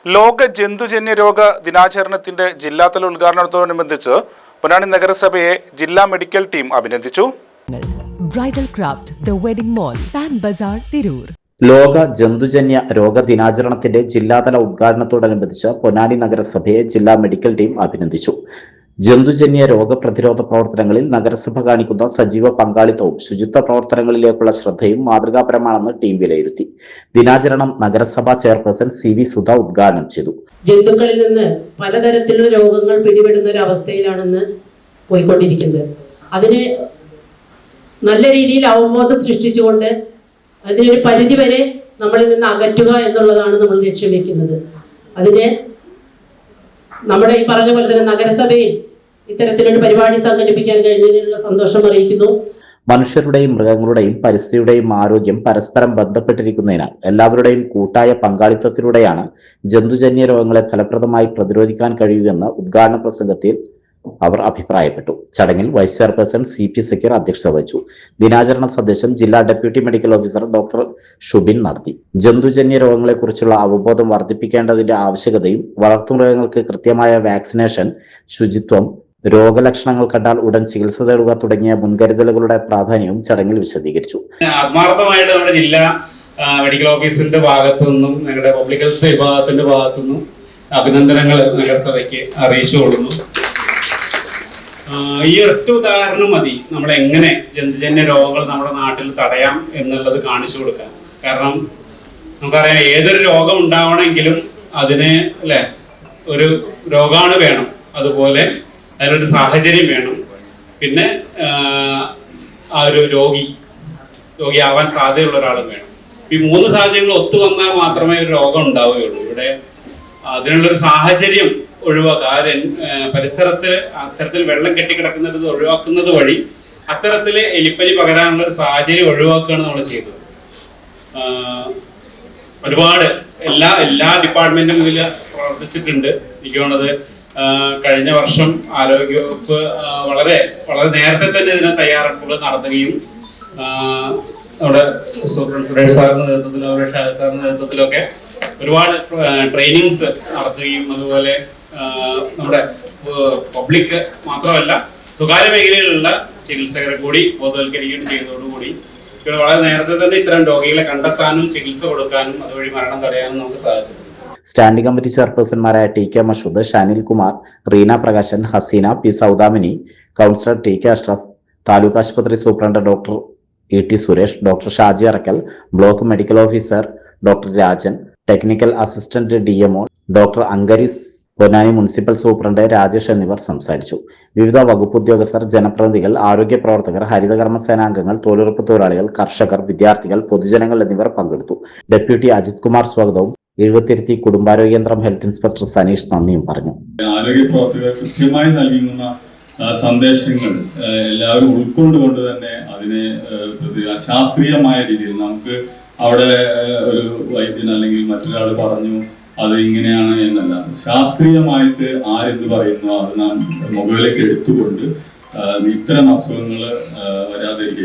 ലോക ജന്തുജന്യ രോഗ ദിനാചരണത്തിന്റെ ജില്ലാതല ഉദ്ഘാടനത്തോടനുബന്ധിച്ച് പൊന്നാനി നഗരസഭയെ ജില്ലാ മെഡിക്കൽ ടീം അഭിനന്ദിച്ചു. Bridal craft the wedding mall Pan Bazar Tirur. ലോക ജന്തുജന്യ രോഗ ദിനാചരണത്തിന്റെ ജില്ലാതല ഉദ്ഘാടനത്തോടനുബന്ധിച്ച് പൊന്നാനി നഗരസഭയെ ജില്ലാ മെഡിക്കൽ ടീം അഭിനന്ദിച്ചു. ജന്തുജന്യ രോഗപ്രതിരോധ പ്രവർത്തനങ്ങളിൽ നഗരസഭ കാണിക്കുന്ന സജീവ പങ്കാളിത്തവും ശുചിത്വ പ്രവർത്തനങ്ങളിലേക്കുള്ള ശ്രദ്ധയും മാതൃകാപരമാണെന്ന് ടീം വിലയിരുത്തി. ദിനാചരണം നഗരസഭാ ചെയർപേഴ്സൺ CV സുധ ഉദ്ഘാടനം ചെയ്തു. ജന്തുക്കളിൽ നിന്ന് പലതരത്തിലുള്ള രോഗങ്ങൾ പിടിപെടുന്ന ഒരു അവസ്ഥയിലാണെന്ന് പോയിക്കൊണ്ടിരിക്കുന്നത്. അതിന് നല്ല രീതിയിൽ അവബോധം സൃഷ്ടിച്ചുകൊണ്ട് അതിനൊരു പരിധിവരെ നമ്മളിൽ നിന്ന് അകറ്റുക എന്നുള്ളതാണ് നമ്മൾ ലക്ഷ്യം വെക്കുന്നത്. അതിന് നമ്മുടെ ഈ പറഞ്ഞ പോലെ തന്നെ നഗരസഭയിൽ ഇത്തരത്തിലൊരു പരിപാടി സംഘടിപ്പിക്കാൻ കഴിഞ്ഞതിനുള്ള സന്തോഷം അറിയിക്കുന്നു. മനുഷ്യരുടെയും മൃഗങ്ങളുടെയും പരിസ്ഥിതിയുടെയും ആരോഗ്യം പരസ്പരം ബന്ധപ്പെട്ടിരിക്കുന്നതിനാൽ എല്ലാവരുടെയും കൂട്ടായ പങ്കാളിത്തത്തിലൂടെയാണ് ജന്തുജന്യ രോഗങ്ങളെ ഫലപ്രദമായി പ്രതിരോധിക്കാൻ കഴിയുമെന്ന് ഉദ്ഘാടന പ്രസംഗത്തിൽ അവർ അഭിപ്രായപ്പെട്ടു. ചടങ്ങിൽ വൈസ് ചെയർപേഴ്സൺ CP സക്കീർ അധ്യക്ഷത വഹിച്ചു. ദിനാചരണ സന്ദേശം ജില്ലാ deputy medical officer doctor Shubin നടത്തി. ജന്തുജന്യ രോഗങ്ങളെക്കുറിച്ചുള്ള അവബോധം വർദ്ധിപ്പിക്കേണ്ടതിന്റെ ആവശ്യകതയും വളർത്തുമൃഗങ്ങൾക്ക് കൃത്യമായ വാക്സിനേഷൻ, ശുചിത്വം, രോഗലക്ഷണങ്ങൾ കണ്ടാൽ ഉടൻ ചികിത്സ തേടുക തുടങ്ങിയ മുൻകരുതലുകളുടെ പ്രാധാന്യവും ചടങ്ങിൽ വിശദീകരിച്ചു. ആത്മാർത്ഥമായിട്ട് നമ്മുടെ ജില്ലാ മെഡിക്കൽ ഓഫീസിന്റെ ഭാഗത്തു നിന്നും ഞങ്ങളുടെ പബ്ലിക് ഹെൽത്ത് വിഭാഗത്തിന്റെ ഭാഗത്തു നിന്നും അഭിനന്ദനങ്ങൾ നഗരസഭയ്ക്ക് അറിയിച്ചുകൊള്ളുന്നു. ഈ ഒറ്റ ഉദാഹരണം മതി നമ്മൾ എങ്ങനെ ജന്തുജന്യ രോഗങ്ങൾ നമ്മുടെ നാട്ടിൽ തടയാം എന്നുള്ളത് കാണിച്ചു കൊടുക്കാൻ. കാരണം നമുക്കറിയാം, ഏതൊരു രോഗം ഉണ്ടാവണമെങ്കിലും അതിന് ഒരു രോഗാണു വേണം, അതുപോലെ അതിനൊരു സാഹചര്യം വേണം, പിന്നെ ആ ഒരു രോഗിയാവാൻ സാധ്യതയുള്ള ഒരാളും വേണം. ഈ മൂന്ന് സാഹചര്യങ്ങൾ ഒത്തുവന്നാൽ മാത്രമേ ഒരു രോഗം ഉണ്ടാവുകയുള്ളൂ. ഇവിടെ അതിനുള്ളൊരു സാഹചര്യം ഒഴിവാക്കുക, പരിസരത്ത് അത്തരത്തിൽ വെള്ളം കെട്ടിക്കിടക്കുന്നത് ഒഴിവാക്കുന്നത് വഴി അത്തരത്തിൽ എലിപ്പനി പകരാനുള്ള ഒരു സാഹചര്യം ഒഴിവാക്കുകയാണ് നമ്മൾ ചെയ്തത്. ഒരുപാട് എല്ലാ ഡിപ്പാർട്ട്മെന്റും ഇതിൽ പ്രവർത്തിച്ചിട്ടുണ്ട്. എനിക്ക് തോന്നുന്നത് കഴിഞ്ഞ വർഷം ആരോഗ്യവകുപ്പ് വളരെ നേരത്തെ തന്നെ ഇതിന് തയ്യാറെടുപ്പുകൾ നടത്തുകയും നമ്മുടെ സൂപ്രണ്ട് സുരേഷ് സാറിന്റെ നേതൃത്വത്തിലും ഷാജി സാറിന്റെ നേതൃത്വത്തിലൊക്കെ ഒരുപാട് ട്രെയിനിങ്സ് നടത്തുകയും അതുപോലെ നമ്മുടെ പബ്ലിക് മാത്രമല്ല സ്വകാര്യ മേഖലയിലുള്ള ചികിത്സകരെ കൂടി ബോധവൽക്കരിക്കുകയും ചെയ്തതോടുകൂടി വളരെ നേരത്തെ തന്നെ ഇത്തരം രോഗികളെ കണ്ടെത്താനും ചികിത്സ കൊടുക്കാനും അതുവഴി മരണം തടയാനും നമുക്ക് സാധിച്ചിട്ടുണ്ട്. സ്റ്റാൻഡിംഗ് കമ്മിറ്റി ചെയർപേഴ്സൺമാരായ TK Mashood, Shanil Kumar, Reena Prakashan, Haseena P Saudamini, councillor TK Ashraf, taluk ആശുപത്രി superintendent doctor ET Suresh, doctor Shaji Arakkal, block medical officer doctor Rajan, technical assistant DMO doctor അങ്കരിസ്, പൊന്നാനി മുനിസിപ്പൽ സൂപ്രണ്ട് രാജേഷ് എന്നിവർ സംസാരിച്ചു. വിവിധ വകുപ്പ് ഉദ്യോഗസ്ഥർ, ജനപ്രതിനിധികൾ, ആരോഗ്യ പ്രവർത്തകർ, ഹരിതകർമ്മ സേനാംഗങ്ങൾ, തൊഴിലുറപ്പ് തൊഴിലാളികൾ, കർഷകർ, വിദ്യാർത്ഥികൾ, പൊതുജനങ്ങൾ എന്നിവർ പങ്കെടുത്തു. ഡെപ്യൂട്ടി അജിത് കുമാർ സ്വാഗതവും എഴുപത്തിരുത്തി കുടുംബാരോഗ്യകേന്ദ്രം ഹെൽത്ത് ഇൻസ്പെക്ടർ സനീഷ് നന്ദിയും പറഞ്ഞു. ആരോഗ്യ പ്രവർത്തകർ കൃത്യമായി നൽകുന്ന സന്ദേശങ്ങൾ എല്ലാവരും ഉൾക്കൊണ്ടുകൊണ്ട് തന്നെ അതിനെ ശാസ്ത്രീയമായ രീതിയിൽ നമുക്ക് അവിടെ ഒരു വൈദ്യൻ അല്ലെങ്കിൽ മറ്റൊരാൾ പറഞ്ഞു അത് ഇങ്ങനെയാണ് എന്നല്ല, ശാസ്ത്രീയമായിട്ട് ആരെന്ത് പറയുന്നു അത് നാം മുകളിലേക്ക് എടുത്തുകൊണ്ട് ഇത്തരം അസുഖങ്ങൾ വരാതിരിക്കുക.